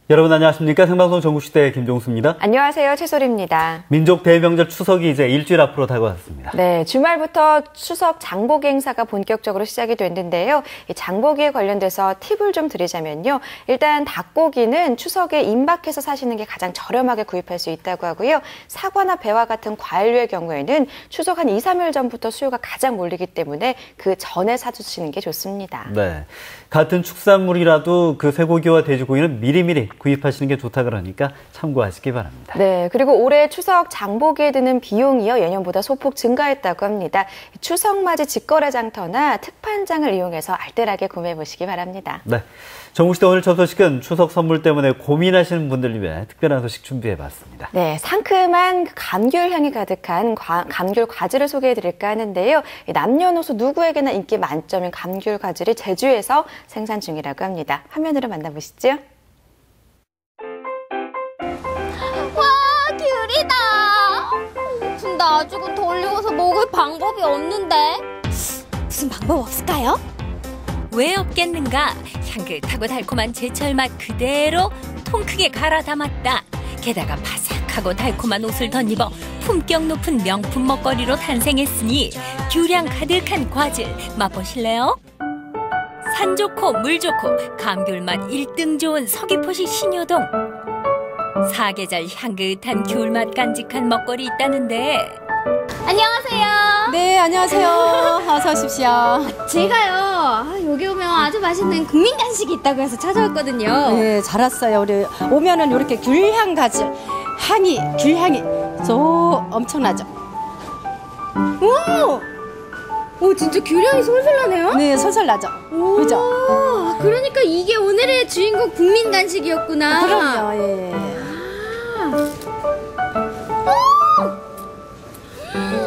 여러분 안녕하십니까? 생방송 전국시대 김종수입니다. 안녕하세요. 최소리입니다. 민족 대명절 추석이 이제 일주일 앞으로 다가왔습니다. 네, 주말부터 추석 장보기 행사가 본격적으로 시작이 됐는데요. 이 장보기에 관련돼서 팁을 좀 드리자면요. 일단 닭고기는 추석에 임박해서 사시는 게 가장 저렴하게 구입할 수 있다고 하고요. 사과나 배와 같은 과일류의 경우에는 추석 한 2, 3일 전부터 수요가 가장 몰리기 때문에 그 전에 사주시는 게 좋습니다. 네, 같은 축산물이라도 그 쇠고기와 돼지고기는 미리미리 구입하시는 게 좋다 그러니까 참고하시기 바랍니다. 네, 그리고 올해 추석 장보기에 드는 비용이요 예년보다 소폭 증가했다고 합니다. 추석맞이 직거래 장터나 특판장을 이용해서 알뜰하게 구매해 보시기 바랍니다. 네, 전국시대 오늘 첫 소식은 추석 선물 때문에 고민하시는 분들 위해 특별한 소식 준비해봤습니다. 네, 상큼한 감귤 향이 가득한 감귤 과즙을 소개해 드릴까 하는데요. 남녀노소 누구에게나 인기 만점인 감귤 과즙이 제주에서 생산 중이라고 합니다. 화면으로 만나보시죠. 귤이다. 놔주고 돌리고서 먹을 방법이 없는데 무슨 방법 없을까요? 왜 없겠는가? 향긋하고 달콤한 제철 맛 그대로 통 크게 갈아 담았다. 게다가 바삭하고 달콤한 옷을 덧입어 품격 높은 명품 먹거리로 탄생했으니 귤향 가득한 과즙 맛보실래요? 산 좋고 물 좋고 감귤맛 1등 좋은 서귀포시 신효동. 사계절 향긋한 귤맛 간직한 먹거리 있다는데. 안녕하세요. 네, 안녕하세요. 어서 오십시오. 제가요, 여기 오면 아주 맛있는 국민 간식이 있다고 해서 찾아왔거든요. 네, 잘 왔어요. 우리 오면은 이렇게 귤향 가지 귤향이 엄청나죠? 오, 진짜 귤향이 솔솔 나네요? 네, 솔솔 나죠. 그죠? 그러니까 이게 오늘의 주인공 국민 간식이었구나. 그럼요, 예.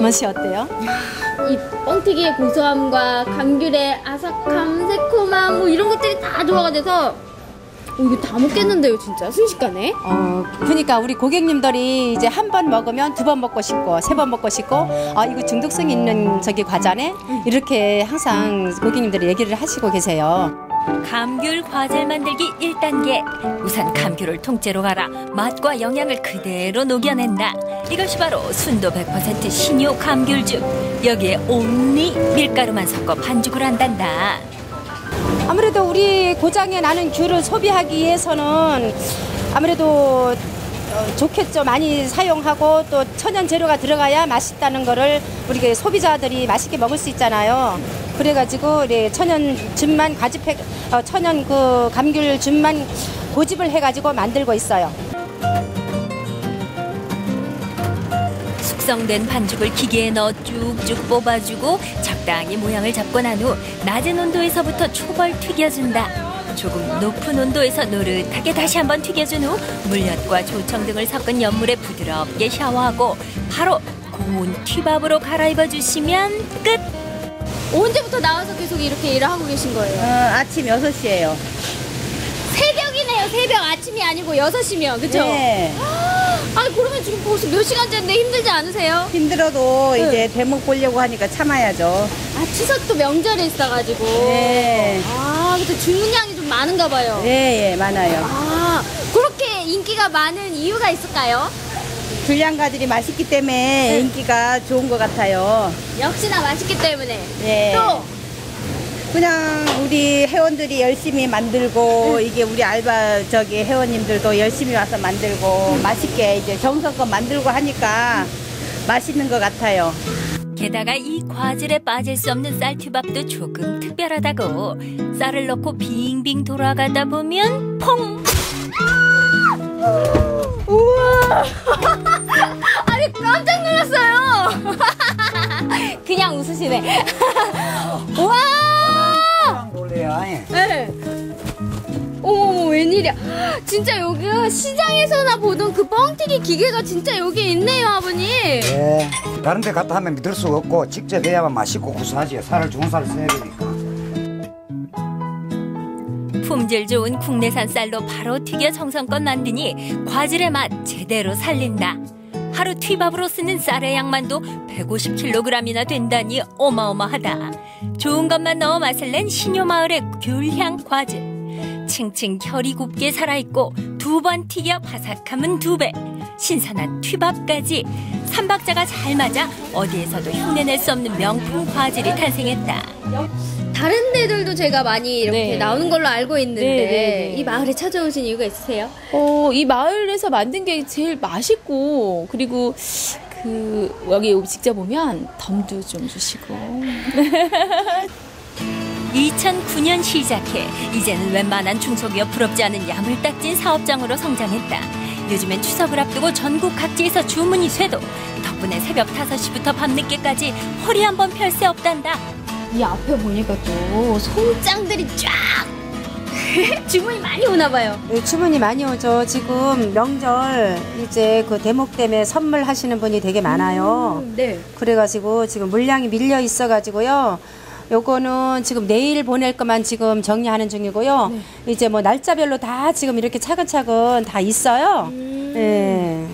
맛이 어때요? 이 뻥튀기의 고소함과 감귤의 아삭함, 새콤함 뭐 이런 것들이 다 조화가 돼서 이거 다 먹겠는데요, 진짜 순식간에. 그러니까 우리 고객님들이 이제 한 번 먹으면 두 번 먹고 싶고 세 번 먹고 싶고 이거 중독성 있는 과자네 이렇게 항상 고객님들이 얘기를 하시고 계세요. 감귤 과즙 만들기 1단계. 우선 감귤을 통째로 갈아 맛과 영양을 그대로 녹여낸다. 이것이 바로 순도 100% 신효 감귤즙. 여기에 온리 밀가루만 섞어 반죽을 한단다. 아무래도 우리 고장에 나는 귤을 소비하기 위해서는 아무래도 좋겠죠. 많이 사용하고 또 천연 재료가 들어가야 맛있다는 거를 우리 소비자들이 맛있게 먹을 수 있잖아요. 그래가지고 천연 그 감귤 즙만 고집을 해가지고 만들고 있어요. 숙성된 반죽을 기계에 넣어 쭉쭉 뽑아주고 적당히 모양을 잡고 난 후 낮은 온도에서부터 초벌 튀겨준다. 조금 높은 온도에서 노릇하게 다시 한번 튀겨준 후 물엿과 조청 등을 섞은 연물에 부드럽게 샤워하고 바로 고운 튀밥으로 갈아입어 주시면 끝! 언제부터 나와서 계속 이렇게 일을 하고 계신 거예요? 아침 6시예요. 새벽이네요. 새벽. 아침이 아니고 6시면 그쵸? 네. 아니 그러면 지금 벌써 몇 시간째인데 힘들지 않으세요? 힘들어도 이제 대목 보려고 하니까 참아야죠. 추석도 명절이 있어가지고. 네. 근데 주문량이 좀 많은가 봐요. 예, 많아요. 그렇게 인기가 많은 이유가 있을까요? 귤향가들이 맛있기 때문에 인기가 좋은 것 같아요. 역시나 맛있기 때문에. 네. 또 그냥 우리 회원들이 열심히 만들고 이게 우리 회원님들도 열심히 와서 만들고 맛있게 이제 정성껏 만들고 하니까 맛있는 것 같아요. 게다가 이 과즙에 빠질 수 없는 쌀튀밥도 조금 특별하다고. 쌀을 넣고 빙빙 돌아가다 보면 퐁! 우와! 아니 깜짝 놀랐어요. 그냥 웃으시네. 우와! 네. 어머 웬일이야. 진짜 여기가 시장에서나 보던 그 뻥튀기 기계가 진짜 여기 있네요, 아버님. 네. 다른 데 갔다 하면 믿을 수가 없고 직접 해야만 맛있고 구수하지. 살을 좋은 살을 써야 되니까. 품질 좋은 국내산 쌀로 바로 튀겨 정성껏 만드니 과즙의 맛 제대로 살린다. 하루 튀밥으로 쓰는 쌀의 양만도 150kg이나 된다니 어마어마하다. 좋은 것만 넣어 맛을 낸 신효마을의 귤향 과즙. 층층 결이 곱게 살아있고 2번 튀겨 바삭함은 2배. 신선한 튀밥까지 3박자가 잘 맞아 어디에서도 흉내낼 수 없는 명품 과질이 탄생했다. 다른 데들도 제가 많이 이렇게 네. 나오는 걸로 알고 있는데 네. 이 마을에 찾아오신 이유가 있으세요? 이 마을에서 만든 게 제일 맛있고, 그리고 여기 직접 보면 덤도 좀 주시고. 2009년 시작해 이제는 웬만한 중소기업 부럽지 않은 야물딱진 사업장으로 성장했다. 요즘엔 추석을 앞두고 전국 각지에서 주문이 쇄도. 덕분에 새벽 5시부터 밤늦게까지 허리 한번 펼 새 없단다. 이 앞에 보니까 또 송장들이 쫙 주문이 많이 오나 봐요. 네, 주문이 많이 오죠. 지금 명절 이제 그 대목 때문에 선물하시는 분이 되게 많아요. 네. 그래가지고 지금 물량이 밀려 있어가지고요. 요거는 지금 내일 보낼 것만 지금 정리하는 중이고요. 이제 뭐 날짜별로 다 지금 이렇게 차근차근 다 있어요. 네.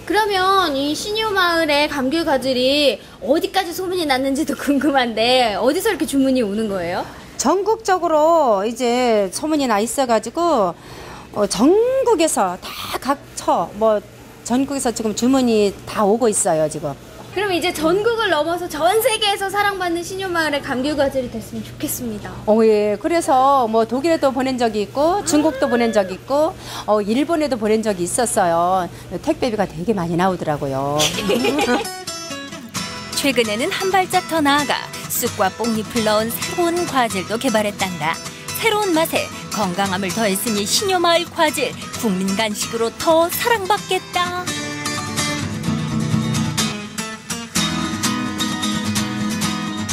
그러면 이 신효마을의 감귤 과즙이 어디까지 소문이 났는지도 궁금한데 어디서 이렇게 주문이 오는 거예요? 전국적으로 이제 소문이 나 있어가지고 전국에서 다 각처 뭐 전국에서 지금 주문이 다 오고 있어요 지금. 그럼 이제 전국을 넘어서 전 세계에서 사랑받는 신효마을의 감귤 과즙이 됐으면 좋겠습니다. 예. 그래서 뭐 독일에도 보낸 적이 있고 중국도 보낸 적이 있고 일본에도 보낸 적이 있었어요. 택배비가 되게 많이 나오더라고요. 최근에는 한 발짝 더 나아가 쑥과 뽕잎을 넣은 새로운 과질도 개발했단다. 새로운 맛에 건강함을 더했으니 신효마을 과질 국민 간식으로 더 사랑받겠다.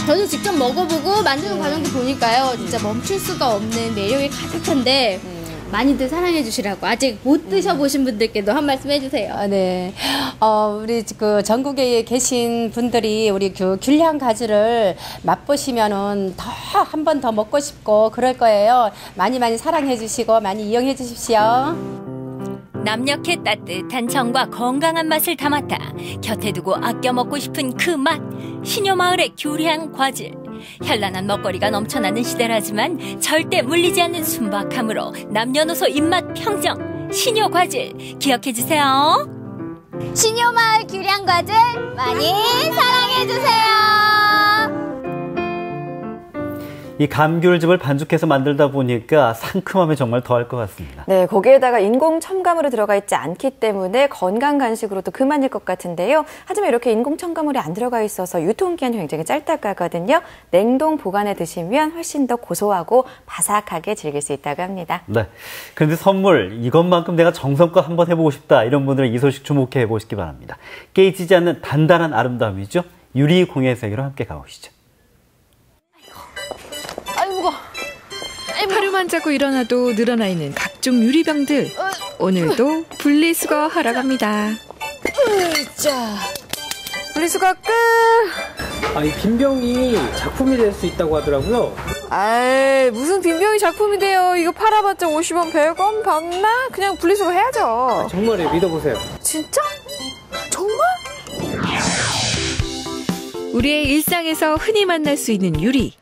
저도 직접 먹어보고 만드는 과정도 보니까요. 진짜 멈출 수가 없는 매력이 가득한데 많이들 사랑해 주시라고 아직 못 드셔보신 분들께도 한 말씀 해주세요. 네. 우리 그 전국에 계신 분들이 우리 그 귤향 가지를 맛보시면은 더 한 번 더 먹고 싶고 그럴 거예요. 많이 많이 사랑해 주시고 많이 이용해 주십시오. 남녘의 따뜻한 정과 건강한 맛을 담았다. 곁에 두고 아껴 먹고 싶은 그 맛. 신효마을의 귤향 과즙. 현란한 먹거리가 넘쳐나는 시대라지만 절대 물리지 않는 순박함으로 남녀노소 입맛 평정. 신효 과즙 기억해주세요. 신효마을 귤향 과즙 많이 사랑해 주세요. 이 감귤즙을 반죽해서 만들다 보니까 상큼함이 정말 더할 것 같습니다. 네, 거기에다가 인공 첨가물이 들어가 있지 않기 때문에 건강 간식으로도 그만일 것 같은데요. 하지만 이렇게 인공 첨가물이 안 들어가 있어서 유통기한이 굉장히 짧다고 하거든요. 냉동 보관해 드시면 훨씬 더 고소하고 바삭하게 즐길 수 있다고 합니다. 네. 그런데 선물 이것만큼 내가 정성껏 한번 해보고 싶다 이런 분들은 이 소식 주목해 보시기 바랍니다. 깨지지 않는 단단한 아름다움이죠. 유리공예 세계로 함께 가보시죠. 하루만 자고 일어나도 늘어나 있는 각종 유리병들. 오늘도 분리수거하러 갑니다. 자, 분리수거 끝! 이 빈병이 작품이 될 수 있다고 하더라고요. 아이, 무슨 빈병이 작품이 돼요. 이거 팔아봤자 50원, 100원 받나? 그냥 분리수거 해야죠. 정말요, 믿어보세요. 진짜? 정말? 우리의 일상에서 흔히 만날 수 있는 유리.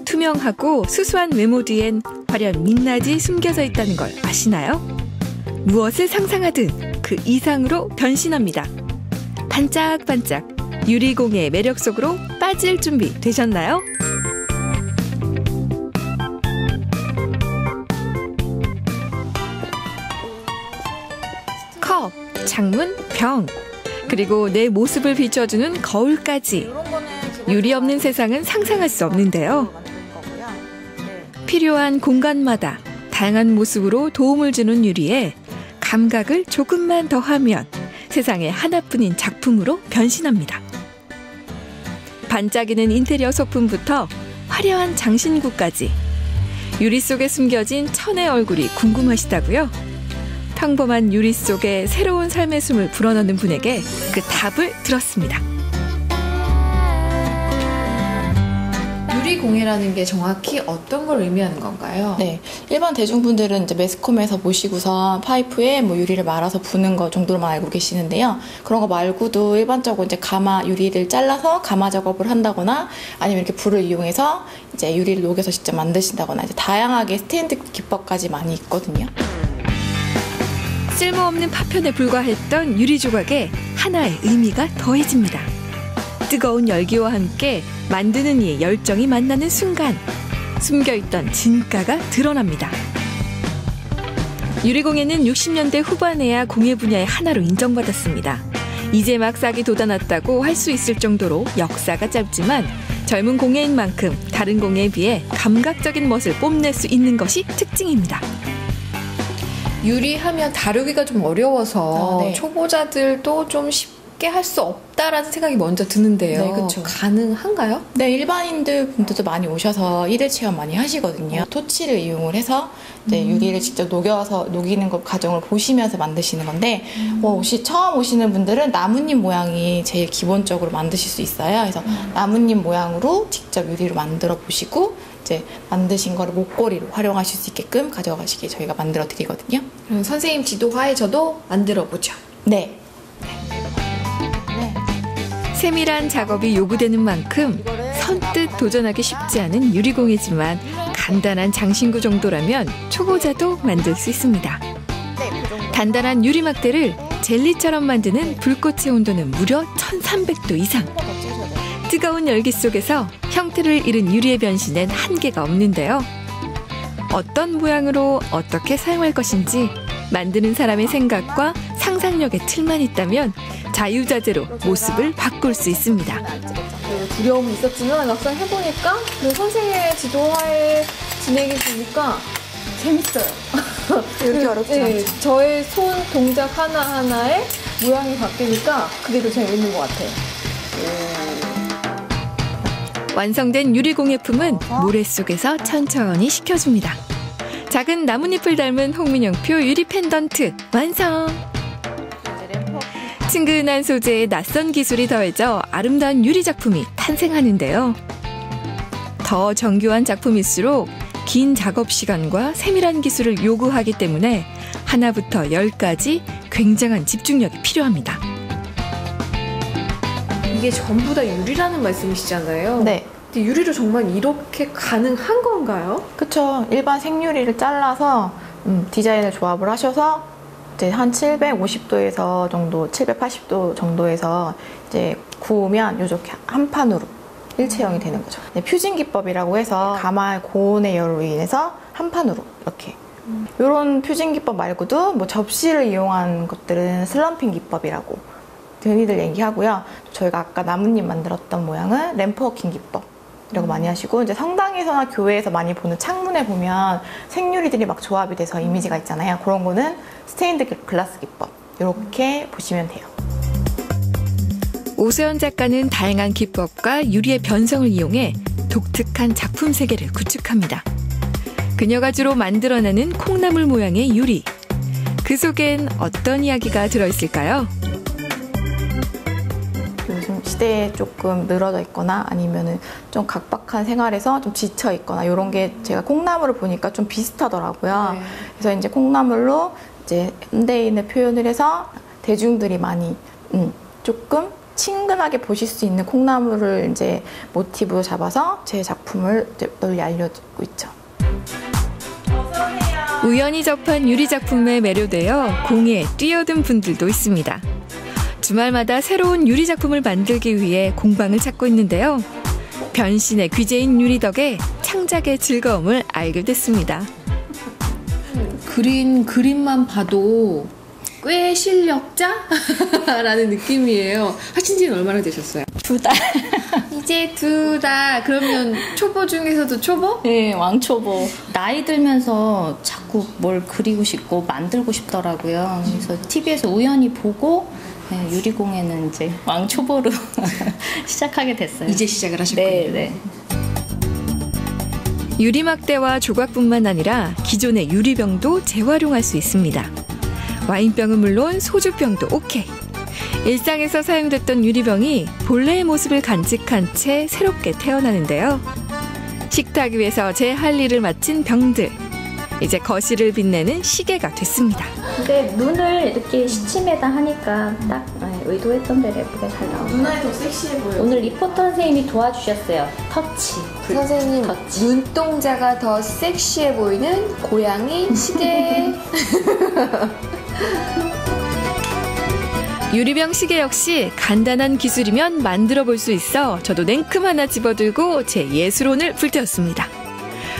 투명하고 수수한 외모 뒤엔 화려한 민낯이 숨겨져 있다는 걸 아시나요? 무엇을 상상하든 그 이상으로 변신합니다. 반짝반짝 유리공예의 매력 속으로 빠질 준비 되셨나요? 컵, 창문, 병, 그리고 내 모습을 비춰주는 거울까지. 유리 없는 세상은 상상할 수 없는데요. 필요한 공간마다 다양한 모습으로 도움을 주는 유리에 감각을 조금만 더하면 세상에 하나뿐인 작품으로 변신합니다. 반짝이는 인테리어 소품부터 화려한 장신구까지 유리 속에 숨겨진 천의 얼굴이 궁금하시다고요? 평범한 유리 속에 새로운 삶의 숨을 불어넣는 분에게 그 답을 들었습니다. 유리공예라는 게 정확히 어떤 걸 의미하는 건가요? 네, 일반 대중분들은 이제 매스컴에서 보시고서 파이프에 뭐 유리를 말아서 부는 거 정도로만 알고 계시는데요. 그런 거 말고도 일반적으로 이제 가마 유리를 잘라서 가마 작업을 한다거나 아니면 이렇게 불을 이용해서 이제 유리를 녹여서 직접 만드신다거나 이제 다양하게 스테인드 기법까지 많이 있거든요. 쓸모없는 파편에 불과했던 유리 조각에 하나의 의미가 더해집니다. 뜨거운 열기와 함께 만드는 이의 열정이 만나는 순간 숨겨있던 진가가 드러납니다. 유리공예는 60년대 후반에야 공예 분야의 하나로 인정받았습니다. 이제 막 싹이 돋아났다고 할 수 있을 정도로 역사가 짧지만 젊은 공예인 만큼 다른 공예에 비해 감각적인 멋을 뽐낼 수 있는 것이 특징입니다. 유리하면 다루기가 좀 어려워서 네. 초보자들도 좀 쉽게 할 수 없다라는 생각이 먼저 드는데요. 네, 그렇죠. 가능한가요? 네, 일반인들 분들도 많이 오셔서 1일 체험 많이 하시거든요. 토치를 이용을 해서 이제 유리를 직접 녹이는 것 과정을 보시면서 만드시는 건데, 혹시 처음 오시는 분들은 나뭇잎 모양이 제일 기본적으로 만드실 수 있어요. 그래서 나뭇잎 모양으로 직접 유리로 만들어 보시고, 이제 만드신 거를 목걸이로 활용하실 수 있게끔 가져가시게 저희가 만들어 드리거든요. 그럼 선생님 지도하에 저도 만들어 보죠. 네. 세밀한 작업이 요구되는 만큼 선뜻 도전하기 쉽지 않은 유리공예지만 간단한 장신구 정도라면 초보자도 만들 수 있습니다. 단단한 유리막대를 젤리처럼 만드는 불꽃의 온도는 무려 1300도 이상. 뜨거운 열기 속에서 형태를 잃은 유리의 변신엔 한계가 없는데요. 어떤 모양으로 어떻게 사용할 것인지 만드는 사람의 생각과 상상력의 틀만 있다면 자유자재로 모습을 바꿀 수 있습니다. 두려움이 있었지만 막상 해보니까 선생님의 지도하에 진행이 되니까 재밌어요. 이렇게 어렵지 않죠. 저의 손 동작 하나하나에 모양이 바뀌니까 그게 더 재밌는 것 같아요. 완성된 유리공예품은 모래 속에서 천천히 식혀줍니다. 작은 나뭇잎을 닮은 홍민영표 유리 펜던트 완성! 친근한 소재에 낯선 기술이 더해져 아름다운 유리 작품이 탄생하는데요. 더 정교한 작품일수록 긴 작업 시간과 세밀한 기술을 요구하기 때문에 하나부터 10까지 굉장한 집중력이 필요합니다. 이게 전부 다 유리라는 말씀이시잖아요. 네. 근데 유리로 정말 이렇게 가능한 건가요? 그쵸. 일반 생유리를 잘라서 디자인을 조합을 하셔서 이제 한 750도에서 정도, 780도 정도에서 이제 구우면 이렇게 한 판으로 일체형이 되는 거죠. 퓨징 기법이라고 해서 가마의 고온의 열로 인해서 한 판으로 이렇게. 이런 퓨징 기법 말고도 뭐 접시를 이용한 것들은 슬럼핑 기법이라고 흔히들 얘기하고요. 저희가 아까 나뭇잎 만들었던 모양은 램프워킹 기법이라고 많이 하시고, 이제 성당에서나 교회에서 많이 보는 창문에 보면 생유리들이 막 조합이 돼서 이미지가 있잖아요. 그런 거는 스테인드 글라스 기법, 이렇게 보시면 돼요. 오세연 작가는 다양한 기법과 유리의 변성을 이용해 독특한 작품 세계를 구축합니다. 그녀가 주로 만들어내는 콩나물 모양의 유리. 그 속엔 어떤 이야기가 들어있을까요? 요즘 시대에 조금 늘어져 있거나 아니면은 좀 각박한 생활에서 좀 지쳐 있거나 이런 게 제가 콩나물을 보니까 좀 비슷하더라고요. 네. 그래서 이제 콩나물로 이제 현대인을 표현을 해서 대중들이 많이 조금 친근하게 보실 수 있는 콩나물을 이제 모티브로 잡아서 제 작품을 이제 널리 알려주고 있죠. 우연히 접한 유리 작품에 매료되어 공예에 뛰어든 분들도 있습니다. 주말마다 새로운 유리 작품을 만들기 위해 공방을 찾고 있는데요. 변신의 귀재인 유리 덕에 창작의 즐거움을 알게 됐습니다. 그림만 봐도 꽤 실력자라는 느낌이에요. 하신 지는 얼마나 되셨어요? 2달. 이제 2달. 그러면 초보 중에서도 초보? 네, 왕초보. 나이 들면서 자꾸 뭘 그리고 싶고 만들고 싶더라고요. 그래서 TV에서 우연히 보고 네, 유리공예는 이제 왕초보로 시작하게 됐어요. 이제 시작을 하셨군요. 네, 네. 유리막대와 조각뿐만 아니라 기존의 유리병도 재활용할 수 있습니다. 와인병은 물론 소주병도 오케이. 일상에서 사용됐던 유리병이 본래의 모습을 간직한 채 새롭게 태어나는데요. 식탁 위에서 제 할 일을 마친 병들. 이제 거실을 빛내는 시계가 됐습니다. 근데 눈을 이렇게 시침에다 하니까 딱 의도했던 대로 예쁘게 잘 나오고 눈알이 더 섹시해 보여요. 오늘 리포터 선생님이 도와주셨어요. 터치. 선생님 터치. 눈동자가 더 섹시해 보이는 고양이 시계. 유리병 시계 역시 간단한 기술이면 만들어 볼 수 있어 저도 냉큼 하나 집어들고 제 예술혼을 불태웠습니다.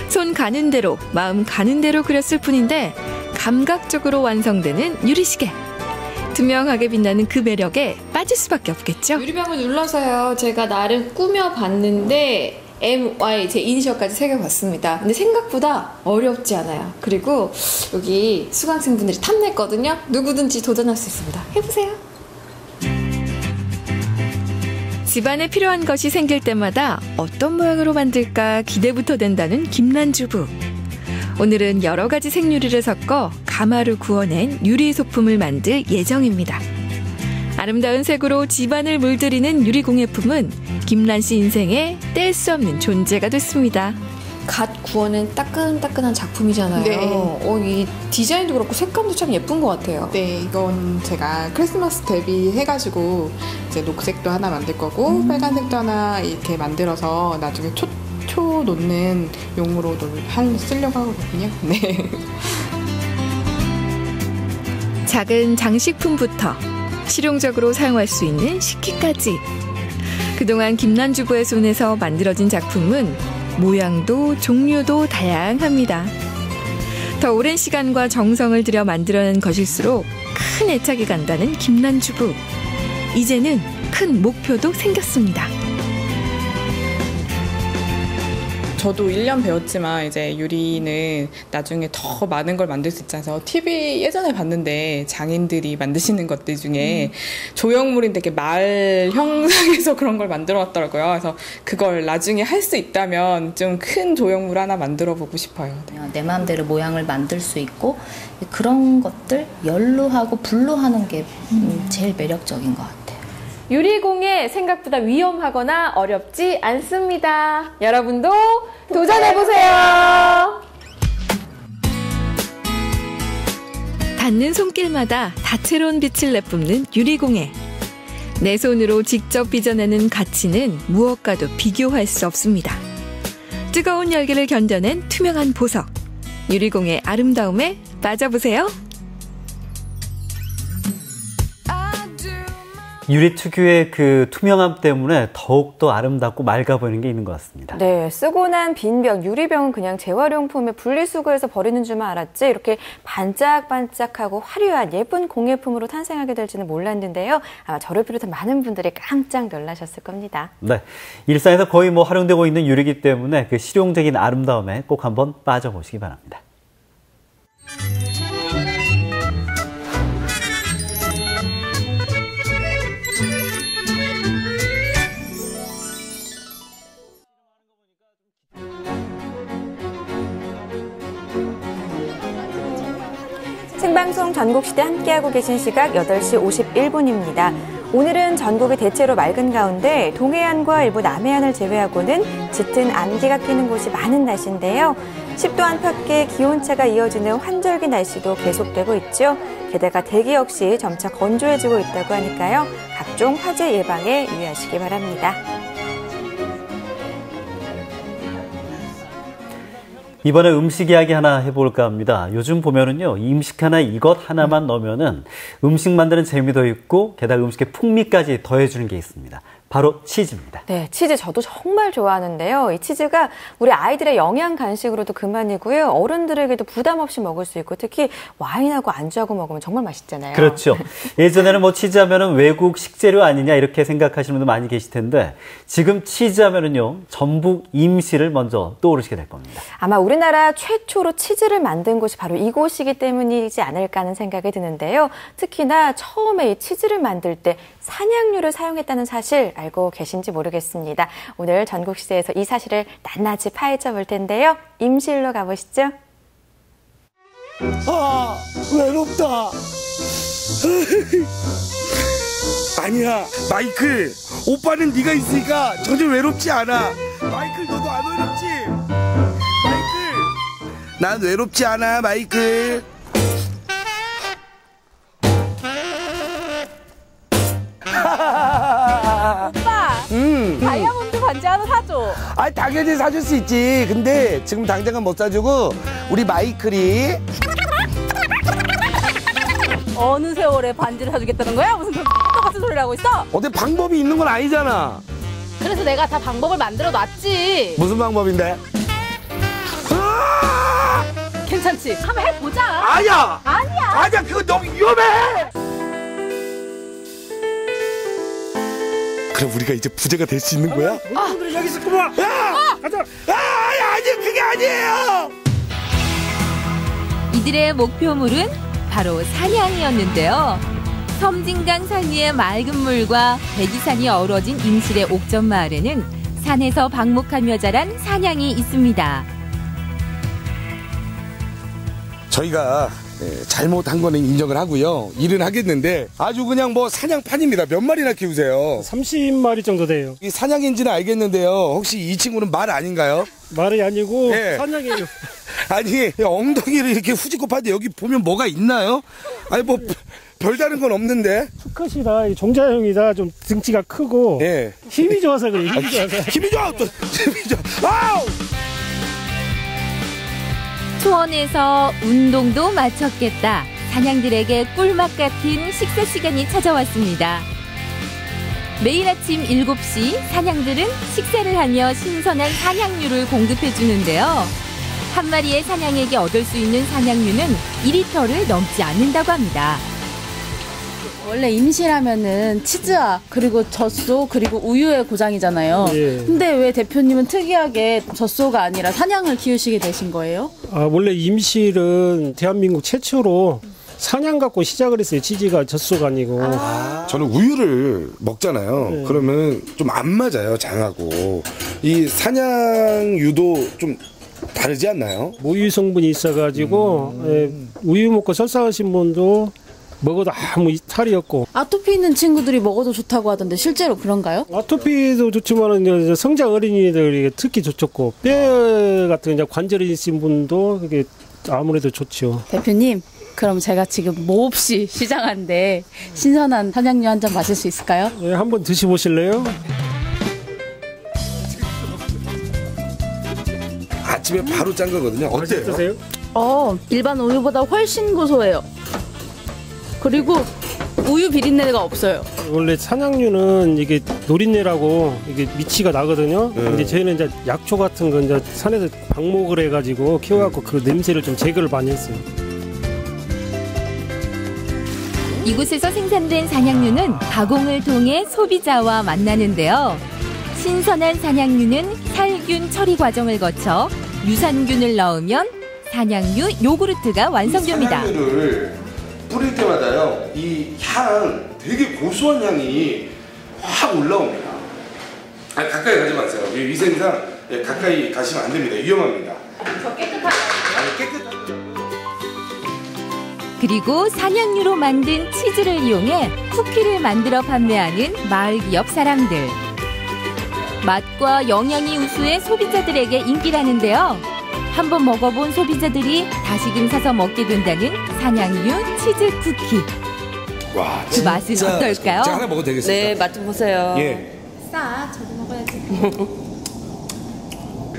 손 가는 대로 마음 가는 대로 그렸을 뿐인데 감각적으로 완성되는 유리시계. 투명하게 빛나는 그 매력에 빠질 수밖에 없겠죠. 유리병을 눌러서요. 제가 나름 꾸며봤는데 MY 제 이니셜까지 새겨봤습니다. 근데 생각보다 어렵지 않아요. 그리고 여기 수강생분들이 탐냈거든요. 누구든지 도전할 수 있습니다. 해보세요. 집안에 필요한 것이 생길 때마다 어떤 모양으로 만들까 기대부터 된다는 김난주부. 오늘은 여러 가지 생유리를 섞어 가마를 구워낸 유리 소품을 만들 예정입니다. 아름다운 색으로 집안을 물들이는 유리공예품은 김난 씨 인생에 뗄 수 없는 존재가 됐습니다. 갓 구워낸 따끈따끈한 작품이잖아요. 네. 이 디자인도 그렇고 색감도 참 예쁜 것 같아요. 네, 이건 제가 크리스마스 대비해가지고 이제 녹색도 하나 만들 거고 빨간색도 하나 이렇게 만들어서 나중에 초 놓는 용으로 쓰려고 하거든요. 네. 작은 장식품부터 실용적으로 사용할 수 있는 식기까지. 그동안 김난주부의 손에서 만들어진 작품은 모양도 종류도 다양합니다. 더 오랜 시간과 정성을 들여 만들어낸 것일수록 큰 애착이 간다는 김난주부. 이제는 큰 목표도 생겼습니다. 저도 1년 배웠지만 이제 유리는 나중에 더 많은 걸 만들 수 있잖아요. TV 예전에 봤는데 장인들이 만드시는 것들 중에 조형물인데 이렇게 말 형상에서 그런 걸 만들어 왔더라고요. 그래서 그걸 나중에 할 수 있다면 좀 큰 조형물 하나 만들어 보고 싶어요. 내 마음대로 모양을 만들 수 있고 그런 것들 열로 하고 불로 하는 게 제일 매력적인 것 같아요. 유리공예 생각보다 위험하거나 어렵지 않습니다. 여러분도 도전해보세요. 닿는 손길마다 다채로운 빛을 내뿜는 유리공예. 내 손으로 직접 빚어내는 가치는 무엇과도 비교할 수 없습니다. 뜨거운 열기를 견뎌낸 투명한 보석. 유리공예 아름다움에 빠져보세요. 유리 특유의 그 투명함 때문에 더욱더 아름답고 맑아 보이는 게 있는 것 같습니다. 네, 쓰고 난 빈병, 유리병은 그냥 재활용품의 분리수거해서 버리는 줄만 알았지 이렇게 반짝반짝하고 화려한 예쁜 공예품으로 탄생하게 될지는 몰랐는데요. 아마 저를 비롯한 많은 분들이 깜짝 놀라셨을 겁니다. 네, 일상에서 거의 활용되고 있는 유리이기 때문에 그 실용적인 아름다움에 꼭 한번 빠져보시기 바랍니다. 생방송 전국시대 함께하고 계신 시각 8시 51분입니다. 오늘은 전국이 대체로 맑은 가운데 동해안과 일부 남해안을 제외하고는 짙은 안개가 끼는 곳이 많은 날씨인데요. 10도 안팎의 기온차가 이어지는 환절기 날씨도 계속되고 있죠. 게다가 대기 역시 점차 건조해지고 있다고 하니까요. 각종 화재 예방에 유의하시기 바랍니다. 이번에 음식 이야기 하나 해볼까 합니다. 요즘 보면은요, 음식 하나 이것 하나만 넣으면은 음식 만드는 재미도 있고 게다가 음식의 풍미까지 더해주는 게 있습니다. 바로 치즈입니다. 네, 치즈 저도 정말 좋아하는데요. 이 치즈가 우리 아이들의 영양 간식으로도 그만이고요. 어른들에게도 부담 없이 먹을 수 있고 특히 와인하고 안주하고 먹으면 정말 맛있잖아요. 그렇죠. 예전에는 치즈 하면은 외국 식재료 아니냐 이렇게 생각하시는 분들 많이 계실 텐데 지금 치즈 하면은요, 전북 임시를 먼저 떠오르시게 될 겁니다. 아마 우리나라 최초로 치즈를 만든 곳이 바로 이곳이기 때문이지 않을까 하는 생각이 드는데요. 특히나 처음에 이 치즈를 만들 때 산양유를 사용했다는 사실 알고 계신지 모르겠습니다. 오늘 전국시대에서 이 사실을 낱낱이 파헤쳐 볼 텐데요. 임실로 가보시죠. 아, 외롭다. 아니야, 마이클. 오빠는 네가 있으니까 전혀 외롭지 않아. 마이클, 너도 안 외롭지? 마이클. 난 외롭지 않아, 마이클. 오빠, 다이아몬드 반지 하나 사줘. 아, 당연히 사줄 수 있지. 근데 지금 당장은 못 사주고 우리 마이클이 어느 세월에 반지를 사주겠다는 거야? 무슨 똑같은 소리를 하고 있어? 어때 방법이 있는 건 아니잖아. 그래서 내가 다 방법을 만들어 놨지. 무슨 방법인데? 괜찮지? 한번 해보자. 아니야. 아니야. 아니야, 그거 너무 위험해. 그럼 우리가 이제 부자가 될 수 있는 거야? 친구들이 여기 있었구만. 야! 가자. 아니, 그게 아니에요. 이들의 목표물은 바로 사냥이었는데요. 섬진강 산 위의 맑은 물과 백이산이 어우러진 임실의 옥전 마을에는 산에서 방목하며 자란 사냥이 있습니다. 저희가 잘못한 거는 인정을 하고요. 일은 하겠는데 아주 그냥 뭐 사냥판입니다. 몇 마리나 키우세요? 30마리 정도 돼요. 이 사냥인지는 알겠는데요. 혹시 이 친구는 말 아닌가요? 말이 아니고 네. 사냥이에요. 아니 엉덩이를 이렇게 후지고 파는데 여기 보면 뭐가 있나요? 아니 뭐 별다른 건 없는데. 수컷이라 종자형이라 좀 등치가 크고 예. 힘이 좋아서 그래. 힘이 좋아서. 힘이 좋아. 힘이 좋아. 아우! 초원에서 운동도 마쳤겠다. 사냥들에게 꿀맛 같은 식사 시간이 찾아왔습니다. 매일 아침 7시 사냥들은 식사를 하며 신선한 사냥류를 공급해 주는데요. 한 마리의 사냥에게 얻을 수 있는 사냥류는 2리터를 넘지 않는다고 합니다. 원래 임실하면은 치즈와 그리고 젖소 그리고 우유의 고장이잖아요. 예. 근데 왜 대표님은 특이하게 젖소가 아니라 사냥을 키우시게 되신 거예요? 원래 임실은 대한민국 최초로 사냥 갖고 시작을 했어요. 치즈가 젖소가 아니고. 저는 우유를 먹잖아요. 그러면 좀 안 맞아요, 장하고. 이 사냥유도 좀 다르지 않나요? 모유 성분이 있어가지고 우유 먹고 설사하신 분도 먹어도 아무 탈이 없고. 아토피 있는 친구들이 먹어도 좋다고 하던데 실제로 그런가요? 아토피도 좋지만 성장 어린이들 특히 좋고 뼈 같은 이제 관절이 있으신 분도 그게 아무래도 좋죠. 대표님, 그럼 제가 지금 뭐 없이 시장한데 신선한 사냥류 한 잔 마실 수 있을까요? 네, 한번 드셔보실래요? 아침에 바로 짠 거거든요. 어때요? 어떠세요? 일반 우유보다 훨씬 고소해요. 그리고 우유 비린내가 없어요. 원래 사냥류는 이게 노린내라고 이게 미치가 나거든요. 근데 저희는 이제 약초 같은 거 이제 산에서 방목을 해가지고 키워갖고 그 냄새를 좀 제거를 많이 했어요. 이곳에서 생산된 사냥류는 가공을 통해 소비자와 만나는데요. 신선한 사냥류는 살균 처리 과정을 거쳐 유산균을 넣으면 사냥류 요구르트가 완성됩니다. 사냥류를 뿌릴 때마다요, 이 향, 되게 고소한 향이 확 올라옵니다. 아니, 가까이 가지 마세요. 위생상 가까이 가시면 안 됩니다. 위험합니다. 저 깨끗하다. 아니, 깨끗한. 그리고 사냥류로 만든 치즈를 이용해 쿠키를 만들어 판매하는 마을 기업 사람들. 맛과 영양이 우수해 소비자들에게 인기라는데요. 한번 먹어본 소비자들이 다시금 사서 먹게 된다는 사냥류 치즈 쿠키. 와, 그 맛은 어떨까요? 제가 하나 먹어도 되겠습니까? 네, 맛 좀 보세요. 예. 저도 먹어야지.